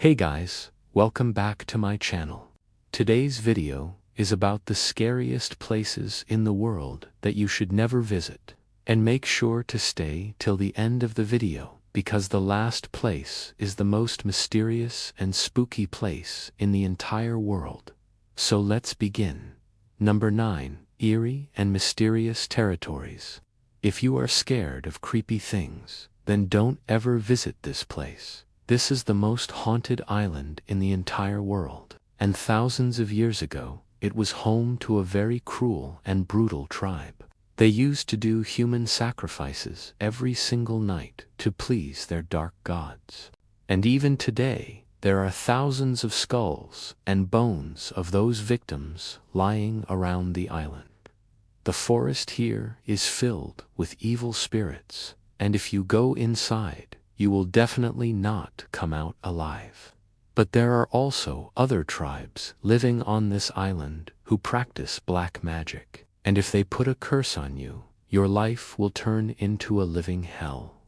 Hey guys, welcome back to my channel. Today's video is about the scariest places in the world that you should never visit. And make sure to stay till the end of the video, because the last place is the most mysterious and spooky place in the entire world. So let's begin. Number 9. Eerie and mysterious territories. If you are scared of creepy things, then don't ever visit this place. This is the most haunted island in the entire world, and thousands of years ago, it was home to a very cruel and brutal tribe. They used to do human sacrifices every single night to please their dark gods. And even today, there are thousands of skulls and bones of those victims lying around the island. The forest here is filled with evil spirits, and if you go inside, you will definitely not come out alive. But there are also other tribes living on this island who practice black magic, and if they put a curse on you, your life will turn into a living hell.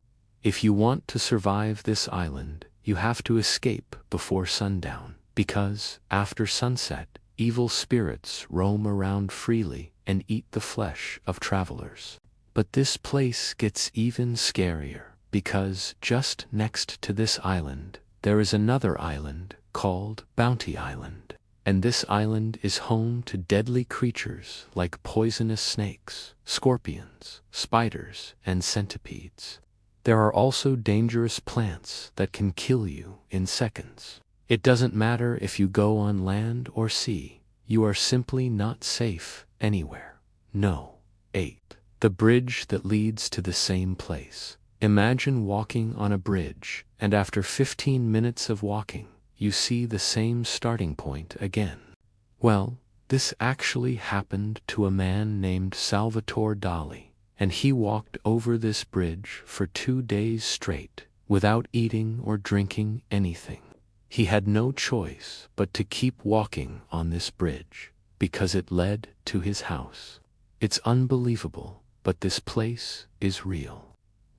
If you want to survive this island, you have to escape before sundown, because after sunset, evil spirits roam around freely and eat the flesh of travelers. But this place gets even scarier, because just next to this island, there is another island called Bounty Island. And this island is home to deadly creatures like poisonous snakes, scorpions, spiders, and centipedes. There are also dangerous plants that can kill you in seconds. It doesn't matter if you go on land or sea, you are simply not safe anywhere. No. 8. The bridge that leads to the same place. Imagine walking on a bridge, and after 15 minutes of walking, you see the same starting point again. Well, this actually happened to a man named Salvatore Dali, and he walked over this bridge for 2 days straight, without eating or drinking anything. He had no choice but to keep walking on this bridge, because it led to his house. It's unbelievable, but this place is real.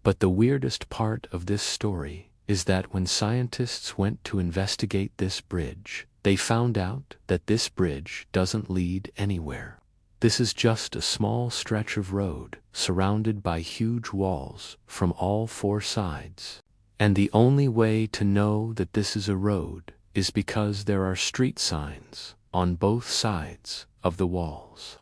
But the weirdest part of this story is that when scientists went to investigate this bridge, they found out that this bridge doesn't lead anywhere. This is just a small stretch of road surrounded by huge walls from all 4 sides. And the only way to know that this is a road is because there are street signs on both sides of the walls.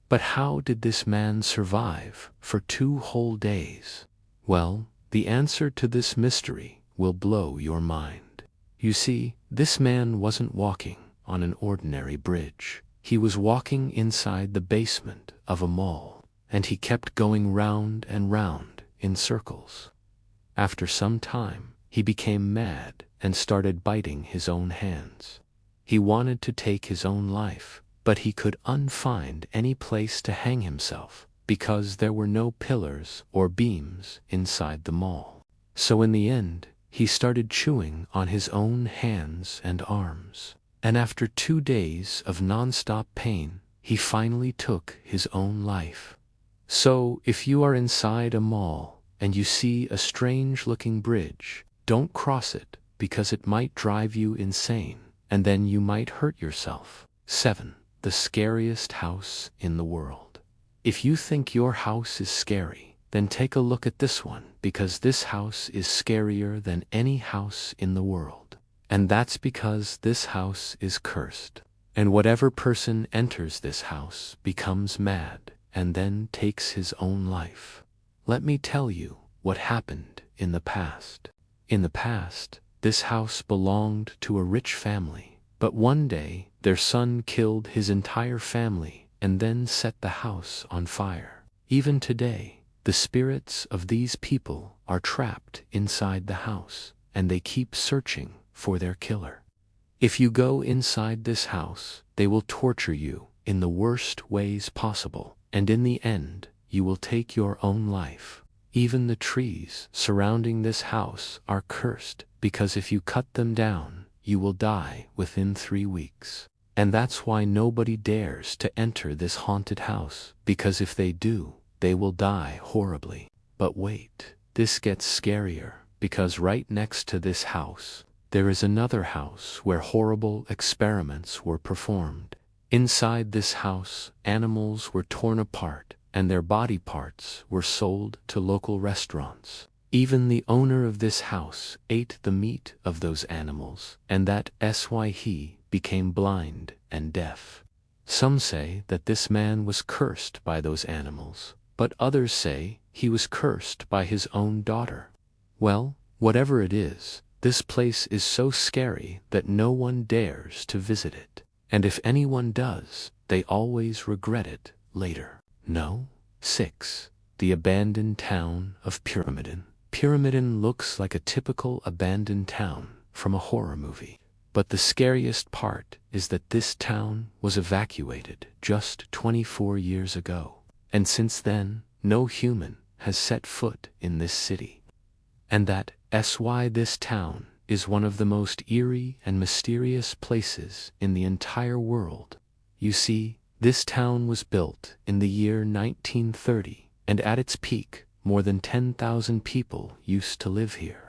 But how did this man survive for 2 whole days? Well, the answer to this mystery will blow your mind. You see, this man wasn't walking on an ordinary bridge. He was walking inside the basement of a mall, and he kept going round and round in circles. After some time, he became mad and started biting his own hands. He wanted to take his own life, but he could unfind any place to hang himself, because there were no pillars or beams inside the mall. So in the end, he started chewing on his own hands and arms. And after 2 days of non-stop pain, he finally took his own life. So if you are inside a mall and you see a strange-looking bridge, don't cross it, because it might drive you insane, and then you might hurt yourself. 7. The scariest house in the world. If you think your house is scary, then take a look at this one, because this house is scarier than any house in the world. And that's because this house is cursed. And whatever person enters this house becomes mad and then takes his own life. Let me tell you what happened in the past. In the past, this house belonged to a rich family, but one day their son killed his entire family and then set the house on fire. Even today, the spirits of these people are trapped inside the house, and they keep searching for their killer. If you go inside this house, they will torture you in the worst ways possible, and in the end, you will take your own life. Even the trees surrounding this house are cursed, because if you cut them down, you will die within 3 weeks. And that's why nobody dares to enter this haunted house, because if they do, they will die horribly. But wait, this gets scarier, because right next to this house, there is another house where horrible experiments were performed. Inside this house, animals were torn apart, and their body parts were sold to local restaurants. Even the owner of this house ate the meat of those animals, and that's why he became blind and deaf. Some say that this man was cursed by those animals, but others say he was cursed by his own daughter. Well, whatever it is, this place is so scary that no one dares to visit it. And if anyone does, they always regret it later. No? 6. The abandoned town of Pyramiden. Pyramiden looks like a typical abandoned town from a horror movie. But the scariest part is that this town was evacuated just 24 years ago. And since then, no human has set foot in this city. And that's why this town is one of the most eerie and mysterious places in the entire world. You see, this town was built in the year 1930, and at its peak, more than 10,000 people used to live here.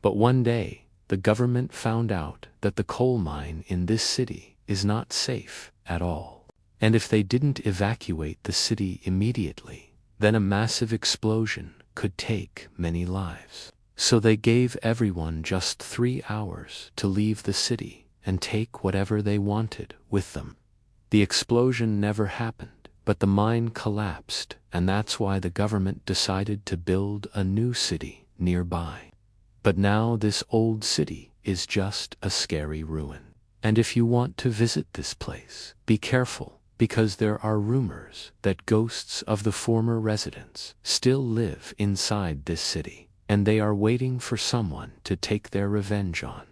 But one day, the government found out that the coal mine in this city is not safe at all. And if they didn't evacuate the city immediately, then a massive explosion could take many lives. So they gave everyone just 3 hours to leave the city and take whatever they wanted with them. The explosion never happened, but the mine collapsed, and that's why the government decided to build a new city nearby. But now this old city is just a scary ruin. And if you want to visit this place, be careful, because there are rumors that ghosts of the former residents still live inside this city, and they are waiting for someone to take their revenge on.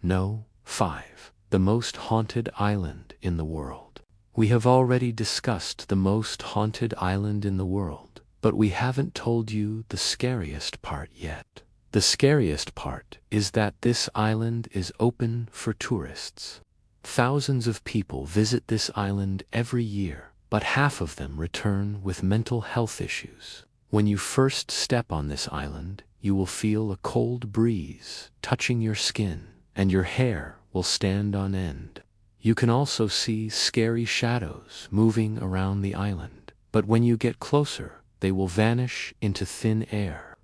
No. 5. The most haunted island in the world. We have already discussed the most haunted island in the world, but we haven't told you the scariest part yet. The scariest part is that this island is open for tourists. Thousands of people visit this island every year, but half of them return with mental health issues. When you first step on this island, you will feel a cold breeze touching your skin, and your hair will stand on end. You can also see scary shadows moving around the island, but when you get closer, they will vanish into thin air.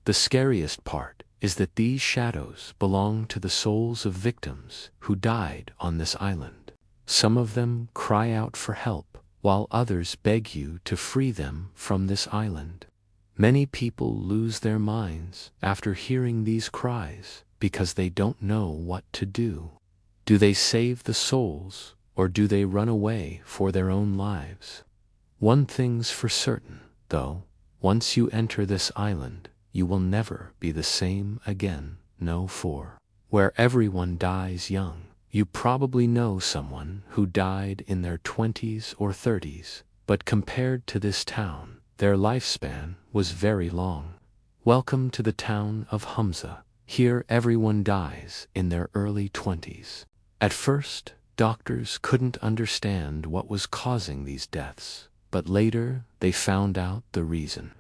The scariest part is that these shadows belong to the souls of victims who died on this island. Some of them cry out for help, while others beg you to free them from this island. Many people lose their minds after hearing these cries because they don't know what to do. Do they save the souls, or do they run away for their own lives? One thing's for certain, though, once you enter this island, you will never be the same again. No. 4. Where everyone dies young. You probably know someone who died in their 20s or 30s, but compared to this town, their lifespan was very long. Welcome to the town of Hamza. Here everyone dies in their early 20s. At first, doctors couldn't understand what was causing these deaths, but later they found out the reason.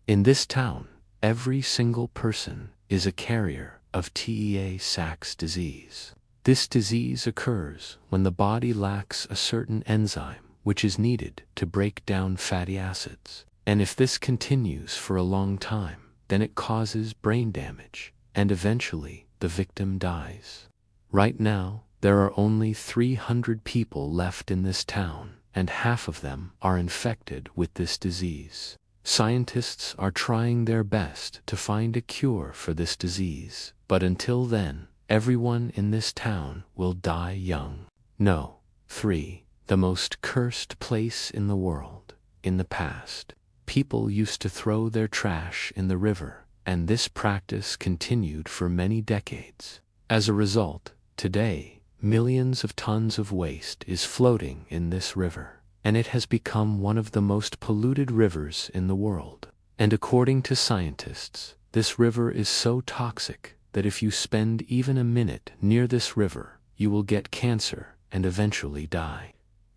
In this town, every single person is a carrier of Tay-Sachs disease. This disease occurs when the body lacks a certain enzyme which is needed to break down fatty acids. And if this continues for a long time, then it causes brain damage, and eventually the victim dies. Right now, there are only 300 people left in this town, and half of them are infected with this disease. Scientists are trying their best to find a cure for this disease, but until then, everyone in this town will die young. No. 3. The most cursed place in the world. In the past, people used to throw their trash in the river, and this practice continued for many decades. As a result, today, millions of tons of waste is floating in this river, and it has become one of the most polluted rivers in the world. And according to scientists, this river is so toxic that if you spend even a minute near this river, you will get cancer and eventually die.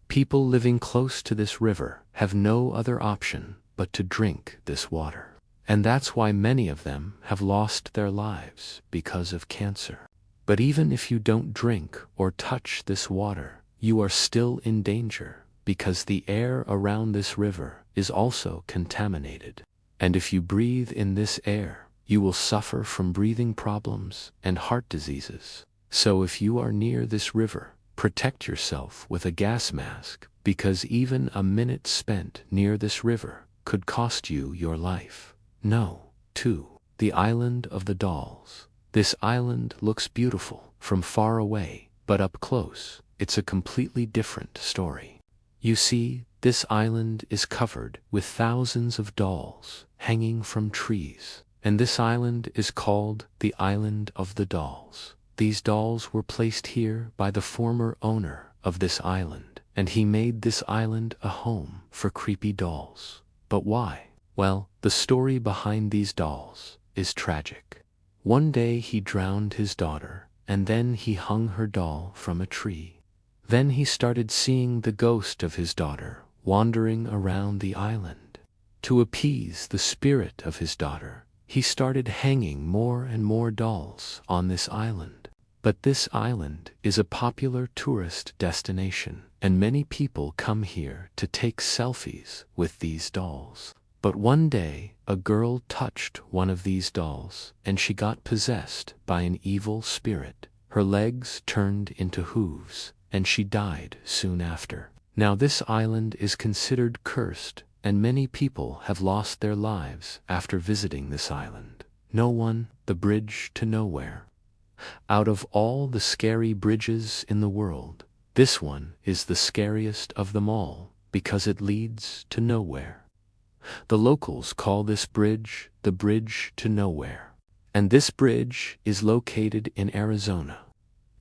People living close to this river have no other option but to drink this water. And that's why many of them have lost their lives because of cancer. But even if you don't drink or touch this water, you are still in danger, because the air around this river is also contaminated. And if you breathe in this air, you will suffer from breathing problems and heart diseases. So if you are near this river, protect yourself with a gas mask, because even a minute spent near this river could cost you your life. No. 2. The Island of the Dolls. This island looks beautiful from far away, but up close, it's a completely different story. You see, this island is covered with thousands of dolls hanging from trees, and this island is called the Island of the Dolls. These dolls were placed here by the former owner of this island, and he made this island a home for creepy dolls. But why? Well, the story behind these dolls is tragic. One day he drowned his daughter, and then he hung her doll from a tree. Then he started seeing the ghost of his daughter wandering around the island. To appease the spirit of his daughter, he started hanging more and more dolls on this island. But this island is a popular tourist destination, and many people come here to take selfies with these dolls. But one day, a girl touched one of these dolls, and she got possessed by an evil spirit. Her legs turned into hooves, and she died soon after. Now this island is considered cursed, and many people have lost their lives after visiting this island. No one, the bridge to nowhere. Out of all the scary bridges in the world, this one is the scariest of them all, because it leads to nowhere. The locals call this bridge the Bridge to Nowhere. And this bridge is located in Arizona.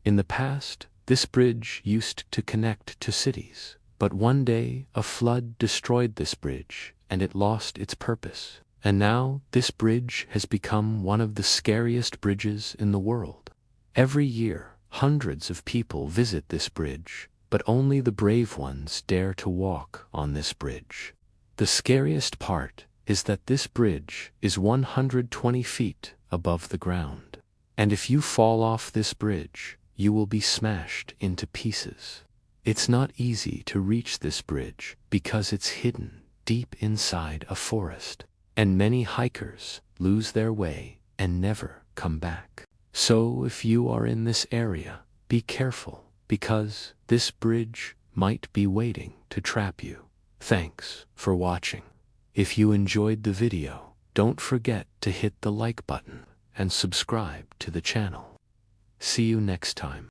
In the past, this bridge used to connect to cities, but one day a flood destroyed this bridge and it lost its purpose. And now this bridge has become one of the scariest bridges in the world. Every year, hundreds of people visit this bridge, but only the brave ones dare to walk on this bridge. The scariest part is that this bridge is 120 feet above the ground. And if you fall off this bridge, you will be smashed into pieces. It's not easy to reach this bridge because it's hidden deep inside a forest, and many hikers lose their way and never come back. So if you are in this area, be careful, because this bridge might be waiting to trap you. Thanks for watching. If you enjoyed the video, don't forget to hit the like button and subscribe to the channel. See you next time.